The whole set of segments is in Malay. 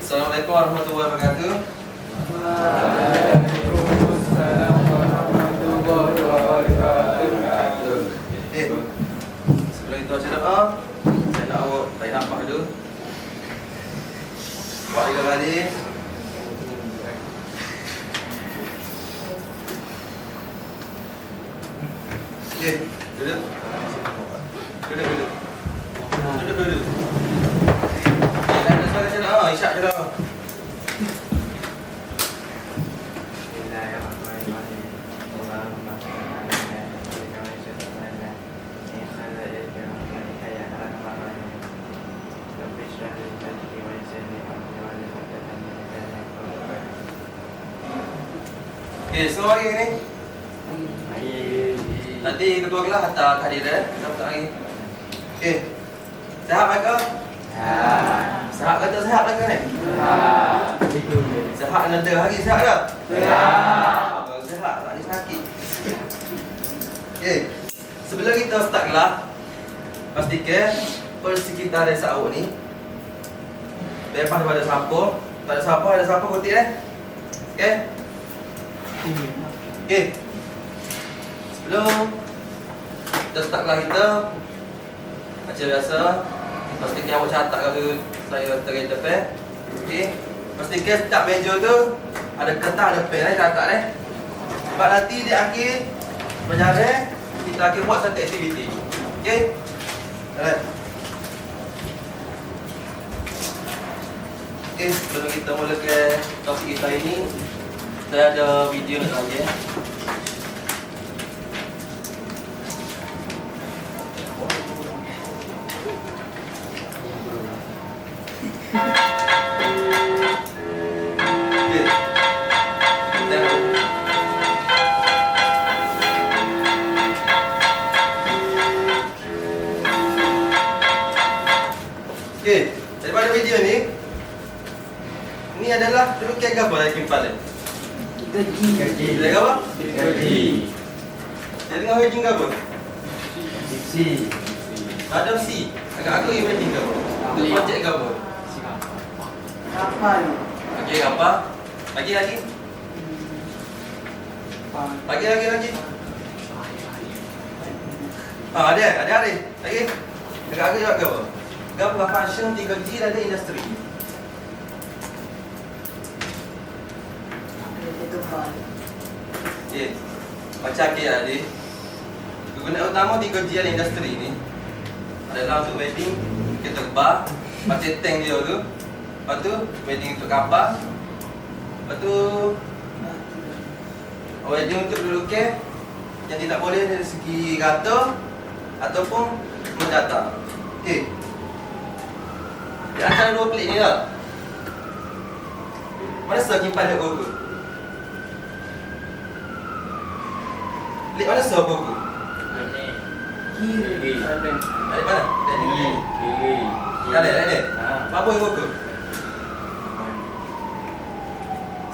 Assalamualaikum warahmatullahi wabarakatuh. Waalaikumsalam warahmatullahi wabarakatuh. Sebelum itu baca doa, saya nak awak tarik nafas dulu. Buat 3 kali. Okey, duduk. Duduk. Duduk. Kita baca doa, isyak je doa. Okey, semua hari ni. Nanti ketua kelas hantar kehadiran. Kita tak lagi. Okey. Sihat mereka? Sihat kata sihat mereka ni? Sihat nada hari sihat tak? Sihat, tak ada sakit. Okey. Sebelum kita start kelas, pastikan persekitaran desa awak ni bebas daripada sampah. Tak ada sampah, ada sampah putih Okey? Okey. Sebelum kita start kelas kita, macam biasa, pastikan awak catat kalau saya terin depan. Okey. Pastikan setiap meja tu ada kertas, ada pen catat Sebab nanti di akhir penjara kita akan buat satu aktiviti. Okey? Alright. Okey, sebelum kita mulakan topik kita ini, saya ada video nak bagi. Okey, daripada video ni, ini adalah lukisan gambar dari kimpal. Gaji. Dia apa? Gaji. Dia tengah wedding ke apa? Si. Ada C. Agak aku yang wedding ke apa? Untuk projek ke apa? Kapan? Okey, apa? Lagi. Lagi. Ada. Lagi. Agak aku jawab ke apa? Gambar fashion 3G dan ada industri. Okey. Macam tadi. Kegunaan utama 3G dan industri ni adalah untuk wedding kita terbang, macam tank dia tu. Lepas tu wedding untuk kapal. Lepas tu wedding untuk lelaki yang tidak boleh dari segi rata ataupun mendatar. Okey. Di antara 2 pelik ni lah, mana sah kipas dia buku? Pelik mana sah buku? Kiri. Dari mana? Dari kiri. Ada. Apa yang buku?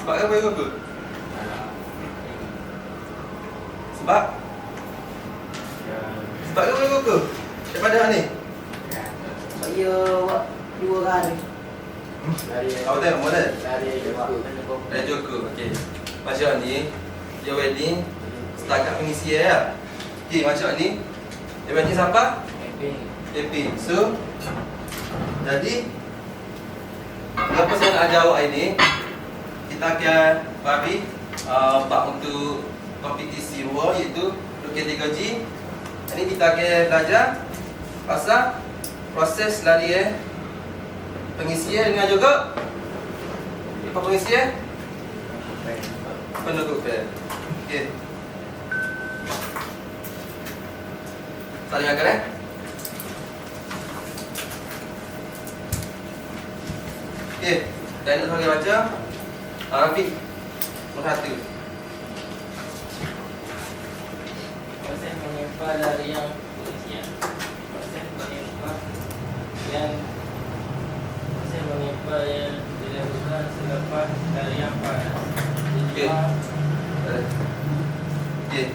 Sebab apa yang buku? Sebab apa yang buku? Daripada mana ni? Sebab ia buat 2 kali. Awak tengok boleh? Dari Joko. Okey. Macam ni, dia wedding setakat pengisian ya. Okey, macam ni. Dia wedding siapa? Epi. So, jadi apa saya nak ajar awak ini, kita akan bagi bab untuk kompetisi luar iaitu lukis 3G. Ini kita akan belajar pasal proses lari pengisian dengan juga apa pengisian? Penutupan. Okey. Saling akan Okey, dan nak bagi baca Rafiq Merhatu. Proses menyimpan dari yang pengisian. Proses menyimpan yang dilakukan selepas dari yang panas. Okey. Okey.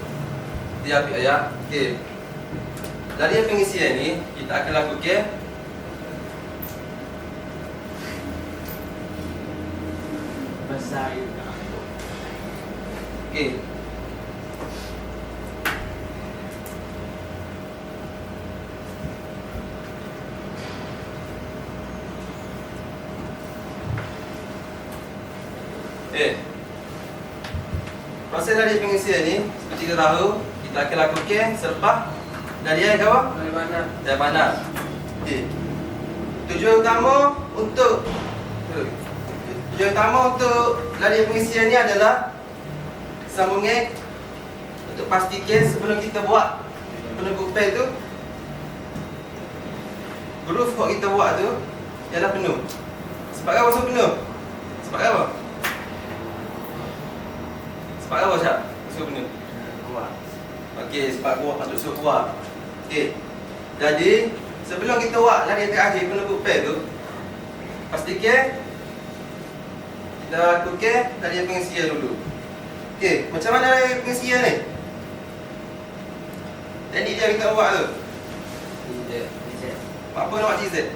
Dia ambil ayat. Okey. Dari pengisian ni kita akan lakukan selesai. Okey. Proses dari pengisian ni seperti kita tahu, kita akan lakukan selepas dari air ke apa? Dari mana? Dari panas. Okey. Tujuan utama untuk lari pengisian ni adalah sambungan untuk pastikan sebelum kita buat penutupan tu, groove yang kita buat tu ialah penuh. Sebab apa masuk penuh? Sebab apa? Sebab apa Syah? Masuk penuh. Kuat. Okey, sebab kuat patut suruh kuat. Okey. Jadi, sebelum kita buat lari terakhir penutupan tu, pastikan kita lakukan lari pengisian dulu. Okey, macam mana lari pengisian ni? Teknik dia kita buat tu. Apa nak buat GZ?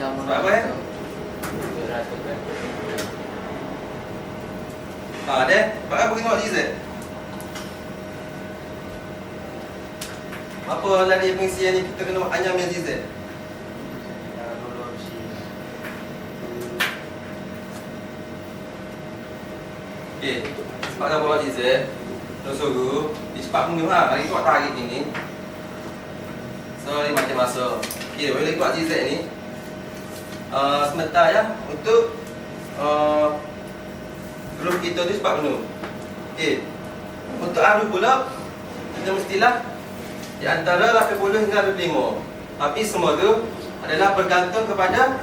Sebab apa deh, sebab apa kita buat GZ? Apa lari pengisian ni kita kena anyam yang GZ? Okey, sebab apa buat GZ? Terus suruh dia cepat penuh lah. Hari tu buat tarik ni. So ni macam masa. Okey, boleh buat GZ ni sebentar ya untuk groove kita tu cepat penuh. Okey. Untuk arus pula kita mestilah di antara 80 hingga 85. Tapi semua tu adalah bergantung kepada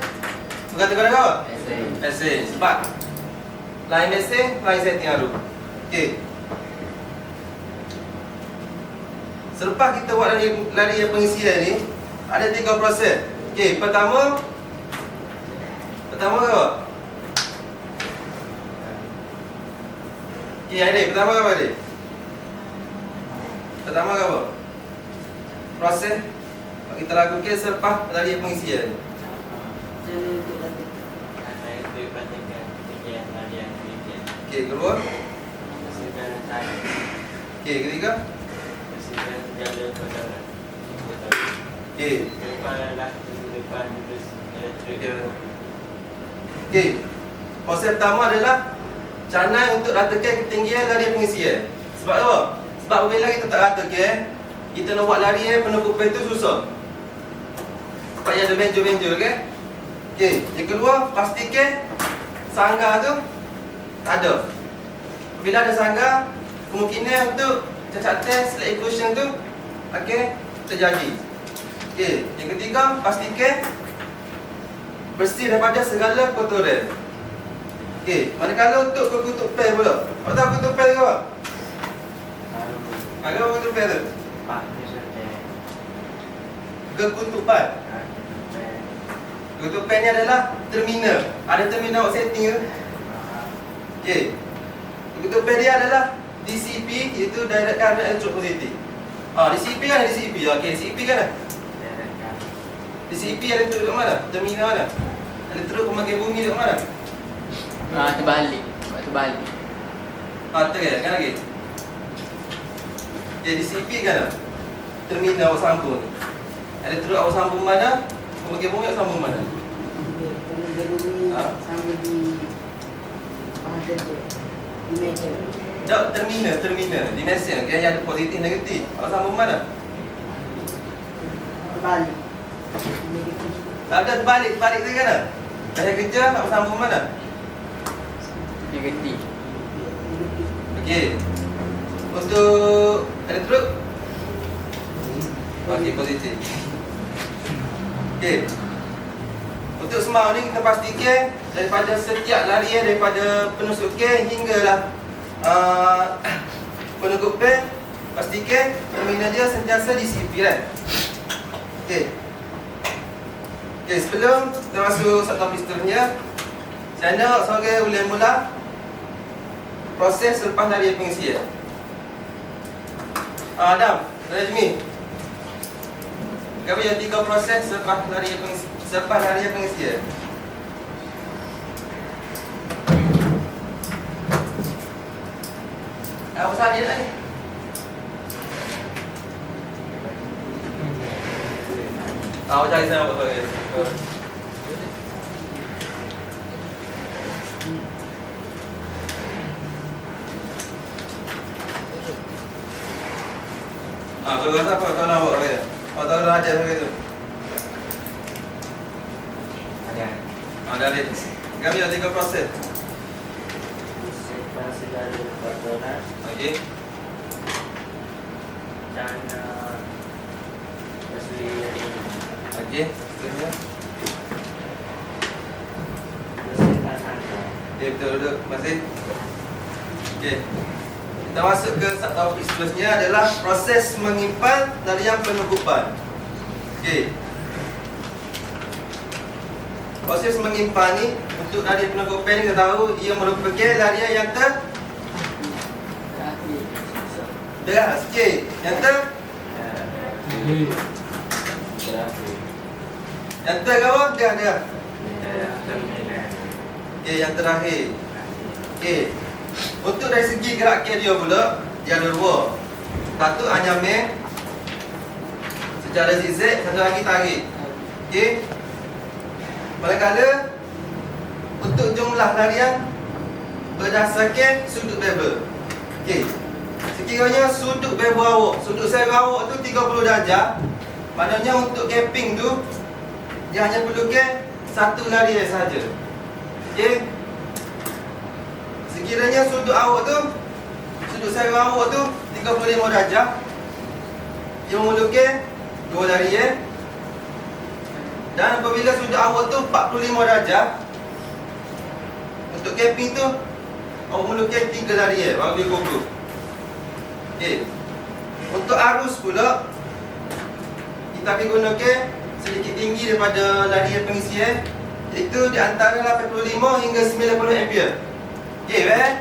apa? Mesin. Sebab lain mesin, lain setting arus. Okey. Selepas kita buat lari pengisian ni, ada 3 proses. Okey, pertama apa? Okey, adik, pertama apa adik? Pertama apa? Proses kita lakukan selepas lari pengisian. Okey, kedua. Okey, ketiga. Okey. Okey. Proses pertama adalah canai untuk ratakan ketinggian lari pengisian. Sebab apa? Sebab apabila kita tak ratakan, kita nak buat lari penutupan itu susah. Sebab dia ada benjol-benjol kan? Okey. Yang kedua, pastikan sangga tu tak ada. Bila ada sangga, kemungkinan untuk cacatan slack inclusion tu akan terjadi. Okey. Yang ketiga, pastikan bersih daripada segala kotoran. Okey, manakala untuk ketutupan pula. Awak tahu ketutupan ke apa? Apa ketutupan tu? Ketutupan. Ketutupan ni adalah terminal. Ada terminal awak setting tu. Okey. Ketutupan dia adalah DCP, iaitu direct current electropositive. DCP kan? DCP. Okey, DCP kan? DCP ada teruk kat mana? Terminal mana? Ada teruk pemakai bumi kat mana? Terbalik. Terbalik. Terus kan lagi? Jadi DCP kan? Terminal awak sambung. Ada teruk awak sambung mana? Pemakai bumi awak sambung mana? Sama di di meja. Tak, terminal. Dimension. Yang ada positif, negatif. Awak sambung mana? Terbalik. Tak ada terbalik tu kan? Saya kerja, awak sambung mana? Negatif. Okey. Untuk elektrod. Okey, positif. Okey. Untuk semua ni kita pastikan daripada setiap larian daripada penusukan hinggalah penutupan, pastikan terminal dia sentiasa DCP kan. Okey. Okey, sebelum kita masuk satu pistonnya, saya nak sebagai boleh mula proses selepas lari pengisian. Adam, Najmi. Kami ada 3 proses selepas larian pengisian. Apa pasal dia ni? Awak cari saya apa lagi? Kalau rasa apa? Kau nak buat lagi? Kau tahu dah ada lagi tu? Ada ada. Kami ada 3 proses. Separasi dari kotoran Okey. dan bersih Okey. Seterusnya. bersihkan anda. Okey, betul duduk. Masih. Okey. Kita masuk ke topik seterusnya adalah proses menyimpan larian penukupan. Okey. Proses menyimpan ni untuk larian penukupan ni kita tahu ia merupakan larian yang deras sikit. Yang kawan dia. Okey, yang terakhir. Okey. Untuk dari segi gerakan dia pula, dia ada 2. Satu anyaman secara zigzag, satu lagi tarik. Okey. Manakala untuk jumlah larian berdasarkan sudut bevel. Okey. Sekiranya sudut bevel awak, sudut sel awak tu 30 darjah, maknanya untuk capping tu dia hanya perlukan satu larian saja. Okey. Sekiranya sudut awak tu, sudut sel awak tu 35 darjah, dia memerlukan 2 larian. Dan apabila sudut awak tu 45 darjah, untuk capping tu awak memerlukan 3 larian baru dia kumpul. Okey. Untuk arus pula kita akan gunakan sedikit tinggi daripada larian pengisian, iaitu di antara 85 hingga 90 ampere. Okey, baik.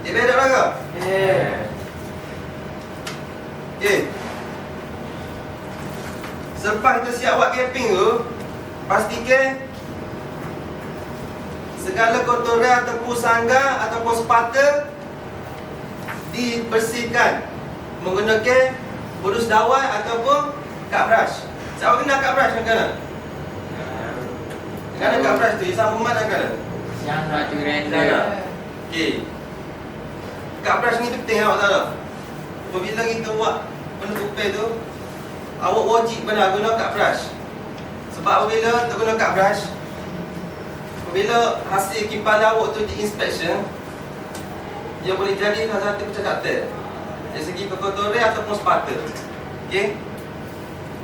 Okey, baik tak belaka? Okey. Selepas kita siap buat capping tu, pastikan segala kotoran ataupun sangga ataupun sepata dibersihkan menggunakan burus dawai ataupun cut brush. Siapa kenal cut brush kan? Kan cut brush tu, sambungan kan? Yang batu render. Okey. Cut brush ni penting awak tahu tak? Apabila kita buat penutupan tu, awak wajib benar guna cut brush. Sebab apabila kita guna cut brush, apabila hasil kipas awak tu di inspection, dia boleh jadi salah satu kecacatan dari segi perkotoran ataupun sepata. Okey.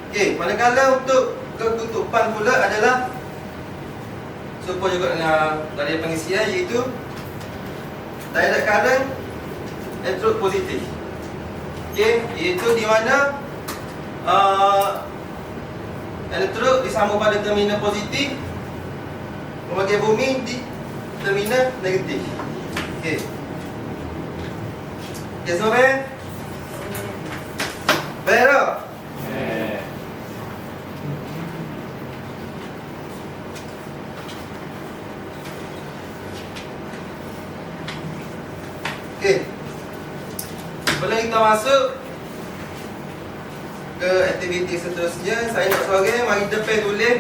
Okey, manakala untuk ketutupan pula adalah serupa juga dengan larian pengisian, iaitu direct current elektrod positif. Okey, iaitu di mana elektrod disambung pada terminal positif, membagian bumi di terminal negatif. Okey. Okey, semua baik? Baik tak? Okey. Sebelum kita masuk ke aktiviti seterusnya, saya nak sorang, mari depan tulis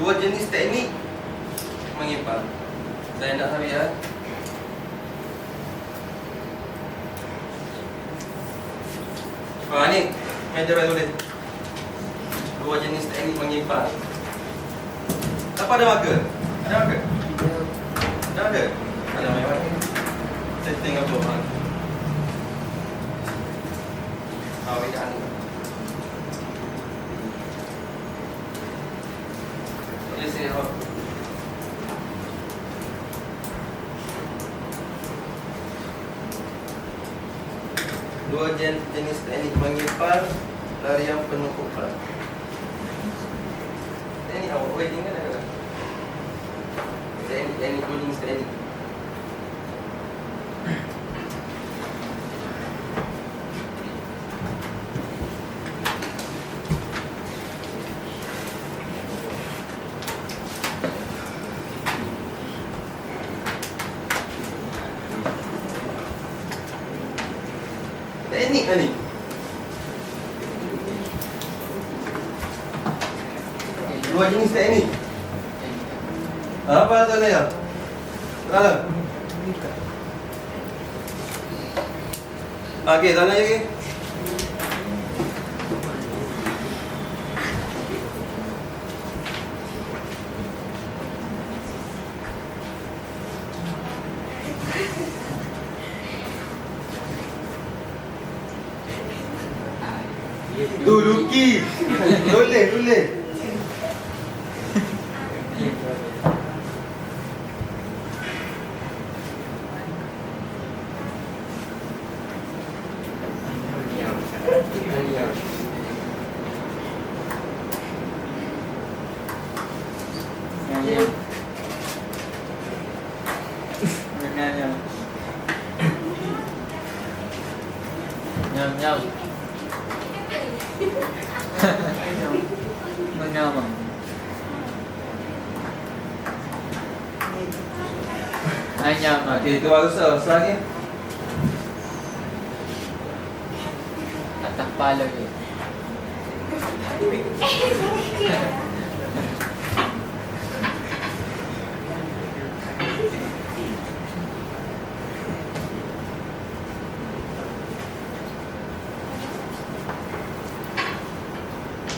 dua jenis teknik menyimpan. Saya nak tahu ya. Ni, main depan tulis dua jenis teknik menyimpan. Apa ada marker? Ada marker? Ada marker? Ada marker. Setting apa? Bacaan ni. Tulis sini apa? Dua jenis teknik menyimpan larian penumpukan. wedding kan ada. Teknik kuning sekali. Teknik kan ni? Dua jenis teknik. Apa tu dia? Mana? Okey, tanya lagi. Tu Luki. Boleh. Nyam. Menyamang. Anyam. Okey, tu bagus lagi. Atas kepala je.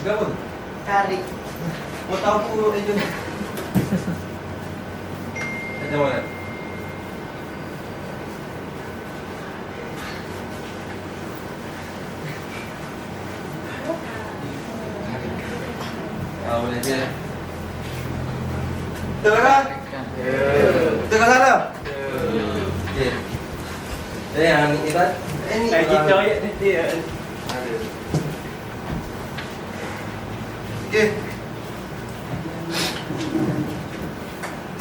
Berapa? Tarik. Mau tahu aku agent. Macam mana? Boleh je. Betul kan? Betul kan Sarah? Okey. Yang ni kan? Ini Kita ayat nanti. Okey.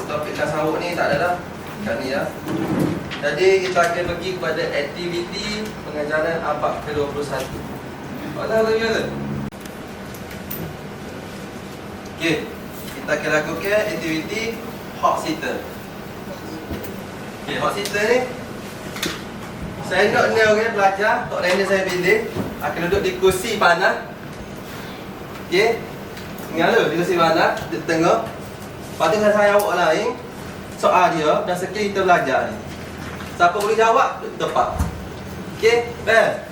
Topik tasawuf ni tak ada dah. Kan ni ya. Jadi kita akan pergi kepada aktiviti pengajaran abad ke-21. Awak tahu tadi ke? Okey. Kita akan lakukan aktiviti hot seater. Okey, hot seater ni saya nak ni orang belajar, tok lain saya pilih akan duduk di kursi panas. Okey. Ingat lu, di kursi panas di tengah. Lepas tu saya awak lain soal dia dan sekali kita belajar ni. Siapa boleh jawab, tepat. Okey, best.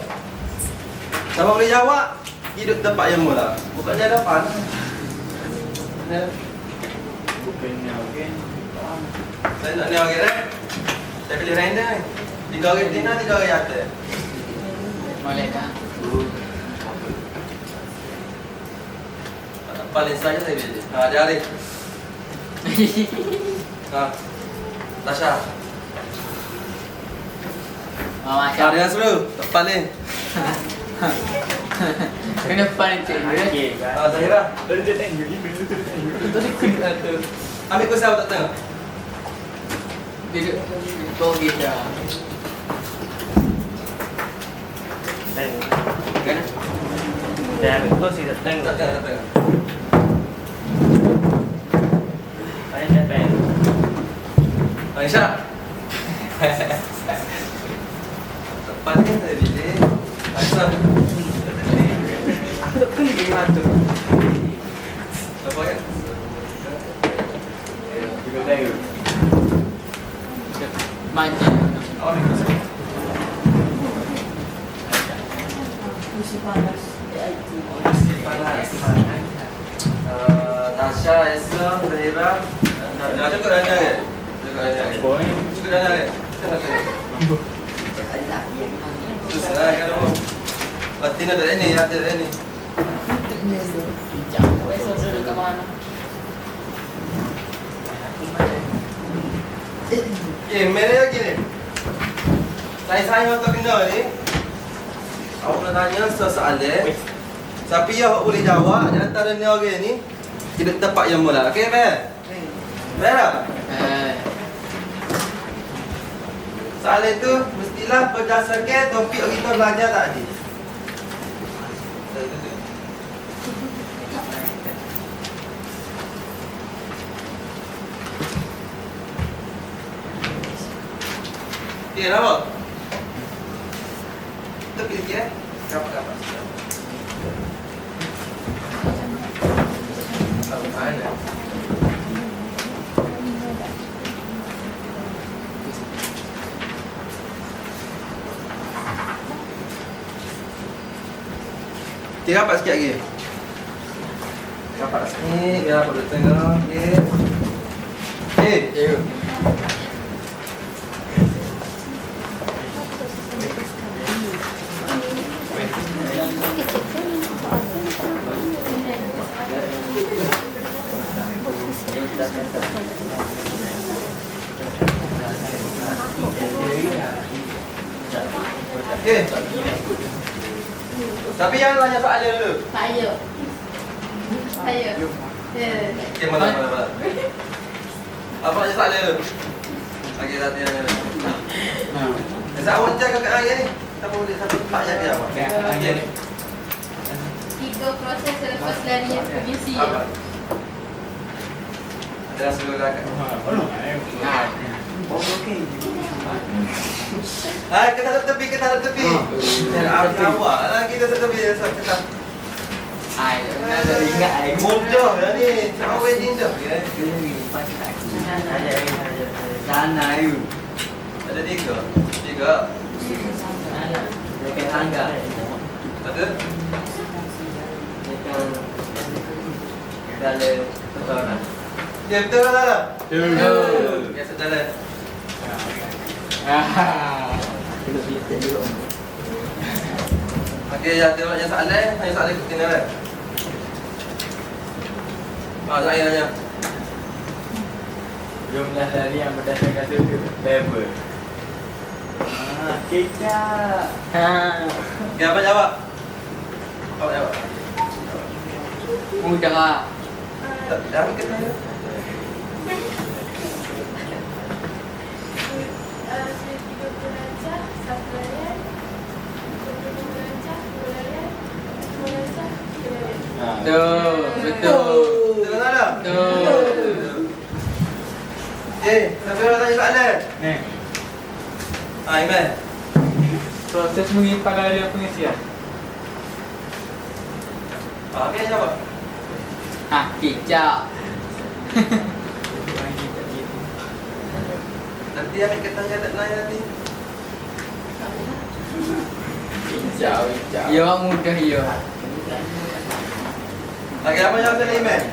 Siapa boleh jawab, hidup tempat yang mula. Bukan dia depan. Bukannya okey. Saya nak ni orang ni. Saya pilih random ni. 3 orang tina, 3 orang atas. Boleh tak? Paling saja saya pilih. Dia Arif. Tasha. Macam Dia seru. Paling. kenapa ni cik dia? Okey. Zahira. Dia tengok ni benda tu tengok. Tadi kena tu. Ambil kursi awak tak tengok. Dia kau gitu. Tengok. Kan? Dan kau sih tak tengok. Tak tengok. Ayat pen. Aisyah. Paling saya pilih. Aisyah. Tak kena dengan tu. Apa kan? Juga tengok. Manja. Awak ambil kursi. Kursi panas. IT. Kursi panas. Tasha, Esther, Zahira. Dah cukup dah ni kan? Cukup dah ni. Boy. Cukup dah ni. Susah kalau Batina dah ni, ada ni. Bijak. Besok suruh ke mana? Mana lagi ni? Saya tak kenal ni. Awak nak tanya soalan. Siapa yang awak boleh jawab di antara ni orang ni? Tidak tempat yang mula. Okey, Mel? Mel tak? Soalan tu mestilah berdasarkan topik yang kita belajar tadi. Okey, nampak? Tepi sikit eh. Rapat-rapat sikit. Mana? Okey, rapat sikit lagi. Rapat sikit, biar rapat duduk tengah. Okey. Okey. Okey. Tapi yang tanya soalan dulu. Saya. Okey, mana. Apa tanya soalan dulu? Okey, tanya dulu. Saya awak jaga kat ayah ni. Tak boleh satu tak jaga apa. Okey. 3 proses selepas larian pengisi. Apa? Ada rasa dulu kat. Kita tak tepi. Awak lah kita tak tepi kita. Mudah lah ni. Sama wedding dah. Sana you. Ada 3. Dekat tangga. Ada? Dalam kotoran. Ya betul lah. Betul. Biasa jalan. Kena pilih dulu. Okey, yang tengoknya soalan ikutin lah. Saya tanya. Jumlah lari yang berdasarkan sudut level. Kecap. Okey, apa jawab? Apa jawab? Mudah lah. Dah kita tanya. Betul. Betul tak? Betul. Siapa yang tanya soalan? Ni, Iman. proses mengimpal larian pengisian. Apa yang jawab? Kecap. Nanti ambil ketanya tak lain nanti. Kecap. Ya, mudah ya. Okey, apa jawab tadi Iman?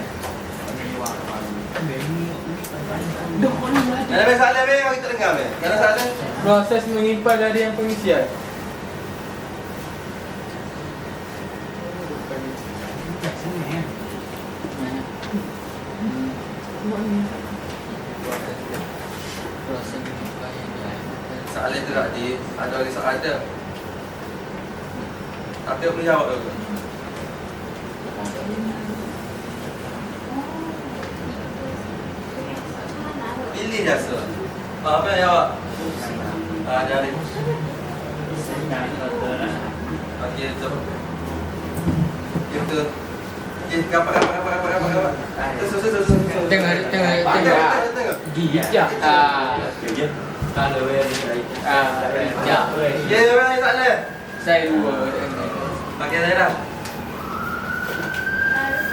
Ada masalah be, kita dengar be. Ada masalah? Proses mengimpal larian pengisian. Soalan tu tak di, ada lagi soalan ada. Tapi aku boleh jawab dulu. Pilih jasa. Apa yang jawab? Dari. Okey, betul. Betul. Kapak. Terus. Tengok. Gijak. Kalau kecap. Ya, orang yang soalan. Saya dua. Okey, dah dah.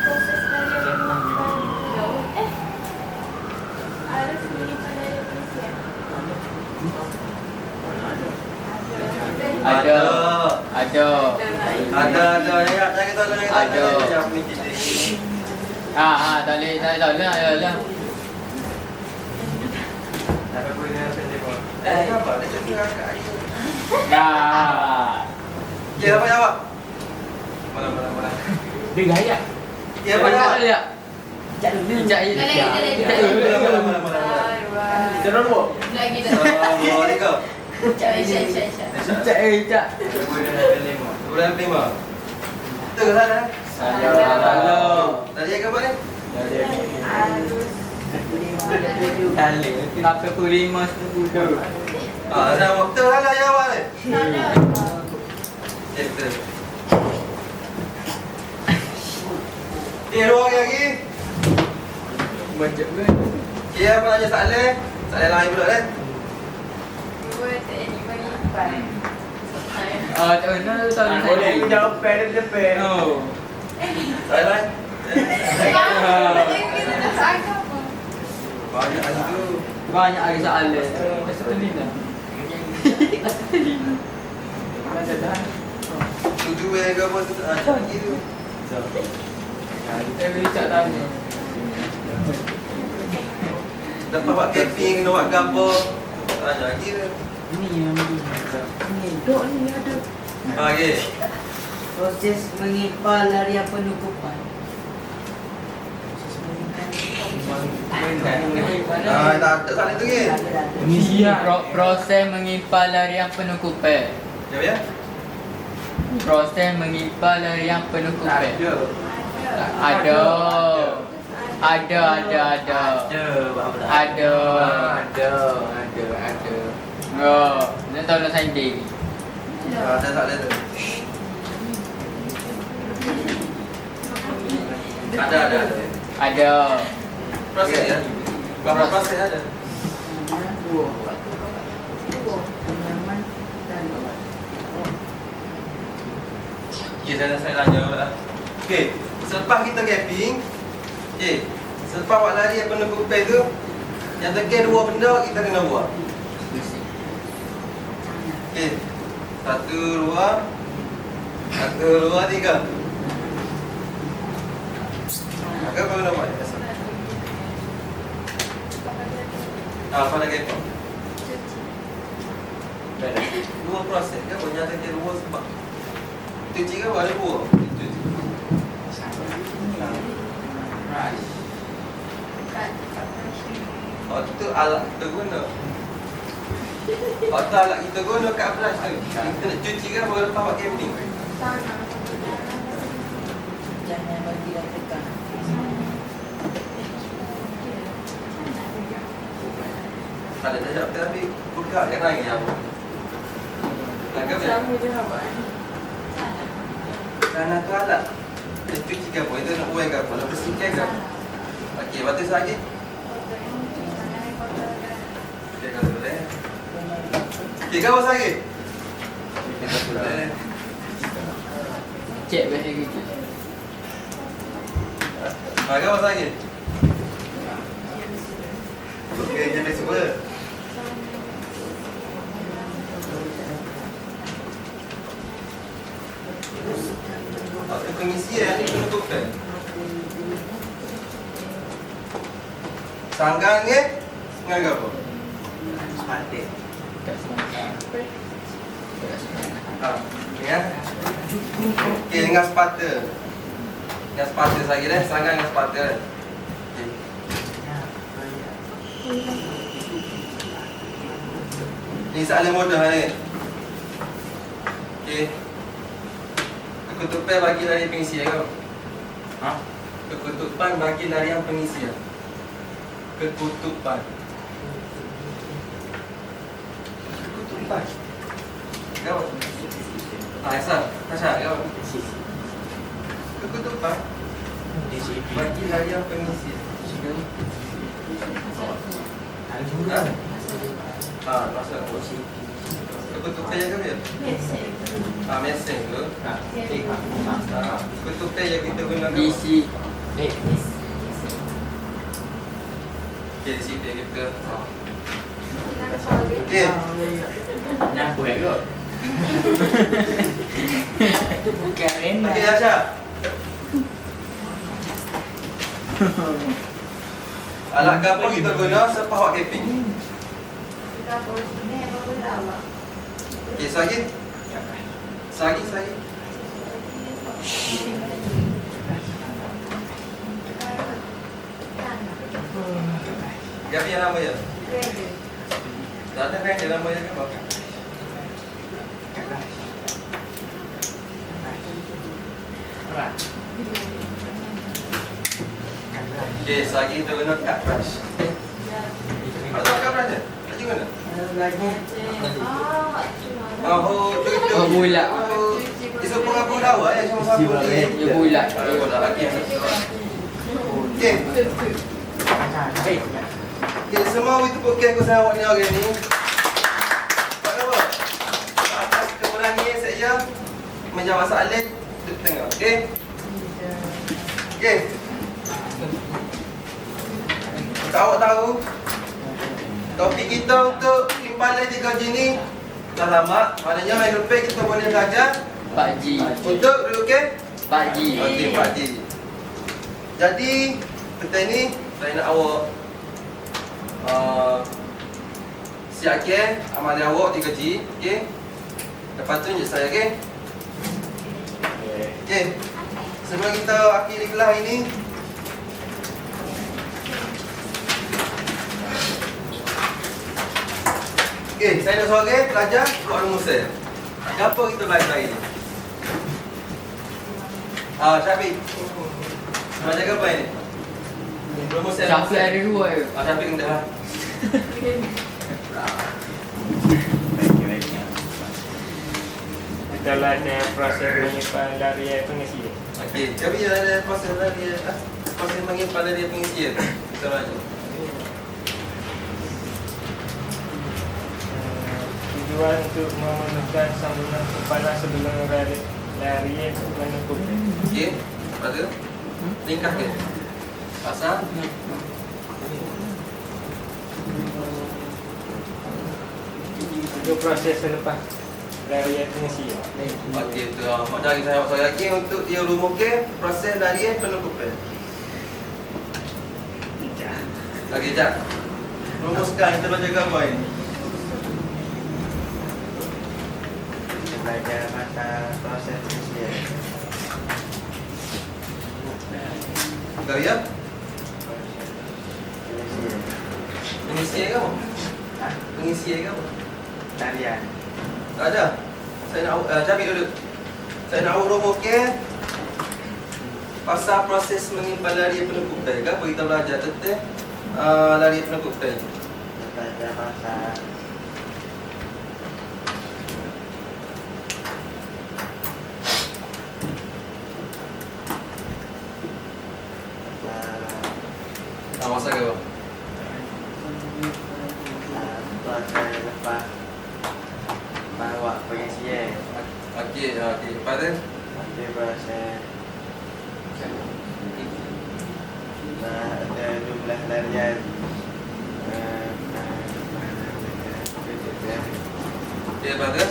Proses larian harus mengimpal larian pengisian. Ada. Ya, jangan tahu. Ada. Jangan mikir diri. Tak boleh. Apa boleh pendek kau? Apa? Dia cakap kakak air. Ya, apa jawab? Mana. Dia gaya. Ya, apa jawab? Kecap Mana. Terus bu. Lagi dah. Oh, ni kau. Kecap. Bulan 5. Betul ke salah? Salah. Tadi yang apa ni? Harus. 5 Kali. Kenapa aku 5 10? Dah waktu lah ya awak ni. Tak ada. Betul. Dua orang lagi. Macam ke? Apa nanya soalan? Soalan lain pula kan? Dua teknik menyimpang. Tak benar tu soalan saya. Boleh aku jawab pen dia depan. No. Soalan lain? Tadi kita dah cakap pun. Banyak lagi tu. Banyak lagi soalan. Dah sekali dah. Tujuh ke apa tu? Lagi tu. Saya boleh cak tanya. Dapat buat camping, kena buat gambar. Tanya lagi tu. Ni yang ni. Dok ni ada. Okey. Proses mengimpal larian penukupan. Tak soalan tu ke? Proses mengimpal larian penuh kupe. Ya ya. Proses mengimpal larian penuh kupe. Ada. Ada. Oh, nak tahu nak sanding. Ada soalan tu. Ada. Ada. Proses ya. Berapa proses ada? Okey, saya tanya lah. Okey, selepas kita camping, selepas buat lari yang penuh kupai tu, yang tekan dua benda kita kena buat. Okey. 1 2 3. Apa kena buat? Apa lagi? Dua proses kan banyak tekan dua sebab cuci kan ada dua. Cuci. Oh tu alat kita guna. Otak alat kita guna kat brush tu. Kita nak cuci kan baru lepas buat camping. Jangan bagi dah tekan. Tak ada jawab tapi buka kan lagi apa. Langkah dia. Sama je awak. Kerana tu alat. Dia cuci ke apa? Itu nak buang ke apa? Nak bersihkan ke apa? Okey, batas lagi. Okey, kalau boleh. Okey, kau apa lagi? Boleh. Cek balik lagi. Kau apa lagi? Okey, jadi semua. Pengisian ni kena tukar. Sanggang ni dengan apa? Sepatih. Ya. Okey, dengan sepatu. Dengan sepatu lagi dah, sanggang dengan sepatu. Okey. Ni soalan mudah ni. Okey. Ketutupan bagi larian pengisian kau. Ketutupan bagi larian pengisian. Ketutupan. Kau. Aisyah, kau. Ketutupan bagi larian pengisian. Masuk kursi. Ketutupan yang kau. Mesin tu. Ketutupan yang kita gunakan. Isi. Okey, sini kita. Okey. Nak buat ke? Itu bukan rena. Okey, Aisyah. Alat apa kita guna selepas buat camping? Okey, lagi. Lagi. Siapa yang nama ya? Tak ada kan yang nama ya ke apa? Okey, selagi kita guna cut brush. Ada cut brush je? Lagi mana? Lagi. Oh, Oh, bulat. Isu pengapung dawa ya, cuma sapu ni. Dia bulat. Bulat lagi. Okey. Okey, semua itu pokok aku saya awak ni hari ni. Buat apa? Atas kemudian ni saya menjawab soalan di tengah. Okey. Okey. Kalau awak tahu topik kita untuk timpalan 3G ni dah lama. Maknanya minggu depan kita boleh belajar 4G. untuk dulu okey? 4G. Okey, 4G. Jadi kita ni saya nak awak siapkan amalan awak 3G, okey? Lepas tu tunjuk saya, okey? Okey. Sebelum kita akhiri kelas ini, okey, saya nak suruh pelajar keluar rumus saya. Apa kita belajar hari ni? Syafiq. Belajar apa ini? Rumus saya. Syafiq ada 2 je. Syafiq dah. Kita ada proses menyimpan larian pengisian. Okey, kami ada proses lari proses menyimpan lari pengisian. Kita belajar. Tujuan untuk memenuhkan sambungan simpanan sebelum larian menukupnya. Okey, lepas tu ringkas ke? Pasal Untuk proses selepas larian pengisian. okey tu mak dari saya lagi untuk dia rumuskan proses larian penutupan. Okey, jap. Rumuskan kita belajar apa ini? Kita belajar mata proses pengisian. Kau ya? Pengisian ke apa? Pengisian ke apa? Larian. Tak ada. Saya nak Jamil dulu. Saya nak rumuskan pasal proses menyimpan larian penutupan. Apa kita belajar tentang larian penutupan? Belajar masa Masa ke apa? proses lepas bawa pengisian. Okey, okey. Lepas tu? Okey, proses ada 12 larian. Okey, lepas tu?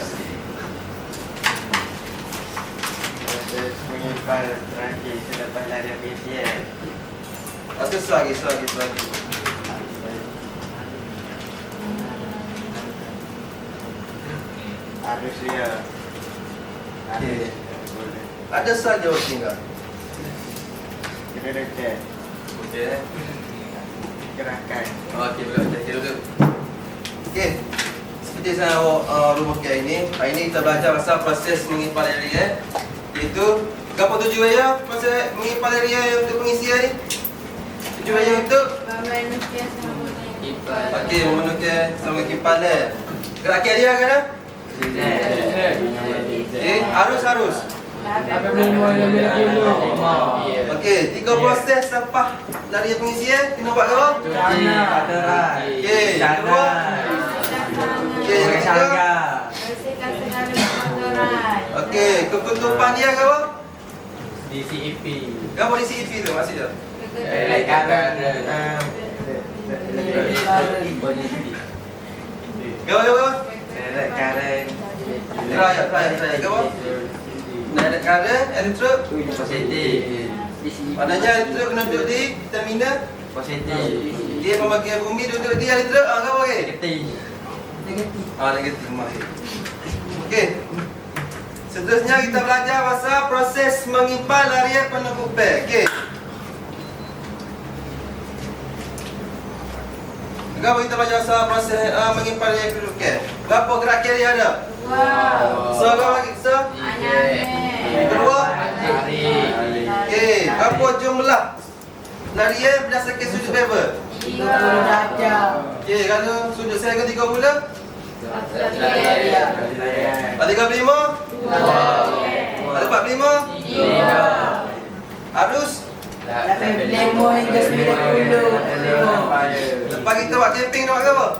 Proses menyimpan terakhir selepas larian pengisian. Lepas tu selagi. Harus dia. Okey. Boleh. Ada saja orang tinggal. Kena dekat. Okey. Gerakan. Okey, boleh cek dulu. Okey. Seperti saya rumuskan ini, hari ini kita belajar pasal proses menyimpan larian. Iaitu apa tujuan dia proses menyimpan larian untuk pengisian ni? Tujuan dia untuk okey, memenuhkan sambungan kimpalan. Gerakan dia kan? Okey, harus. Okey, 3 proses lepas larian pengisian kena buat apa? Okey, kedua. Okey, yang ketiga. Okey, ketutupan dia ke apa? DCEP. Apa di CEP tu maksudnya? Apa? Karen. Try. Apa? Direct current, elektrod Positif. maknanya elektrod kena duduk di terminal. Positif. Dia pembagian bumi duduk di elektrod. Apa okey? Negatif. Negatif. Okey. Seterusnya kita belajar pasal proses menyimpan larian penutupan. Okey. Berapa kita belajar pasal proses menyimpan larian penutupan? Berapa gerak kiri ada? So, berapa lagi? So, kedua. Okey. Berapa jumlah Lari berdasarkan sudut berapa? 30 darjah. Okey, kalau sudut saya ke 3 mula? Darjah. Ada 35? Ada 45? Arus? 85 hingga 90. Lepas kita buat camping nak buat apa?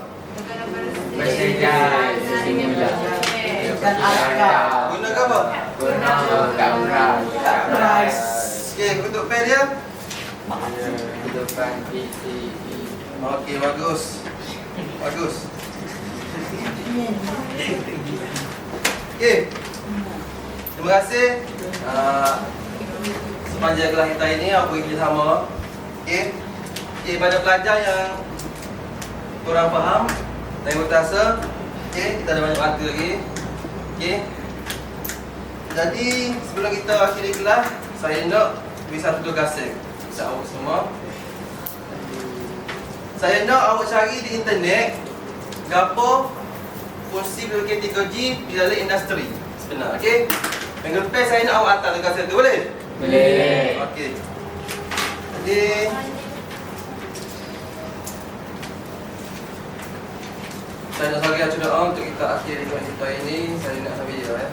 Dan akar. Guna ke apa? Price. Okey, bentuk pen dia. Depan PCE. Okey, bagus. Bagus. Okey. Terima kasih. Sepanjang kelas kita ini aku ingin sama. Okey. Okey, pada pelajar yang kurang faham dan berterasa, okey, kita ada banyak waktu lagi. Okey. Jadi, sebelum kita akhiri kelas, saya nak beri satu tugasan kepada awak semua. Saya nak awak cari di internet gapo fungsi blokir 3G di dalam industri sebenar. Okey. Minggu depan saya nak awak hantar tugasan tu, boleh? Boleh. Okey. Jadi saya nak bagi acu doa untuk kita akhiri kelas kita ini. Saya nak sambil dia ya.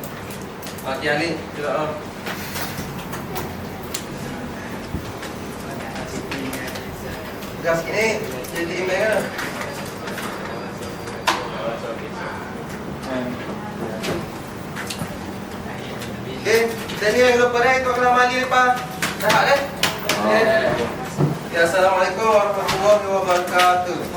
Okey Ali, doa. Gas ini jadi email kan? Okey, kita ni yang lupa dah, tuan kena mandi lepas. Dah deh. Okey. Ya, Assalamualaikum warahmatullahi wabarakatuh.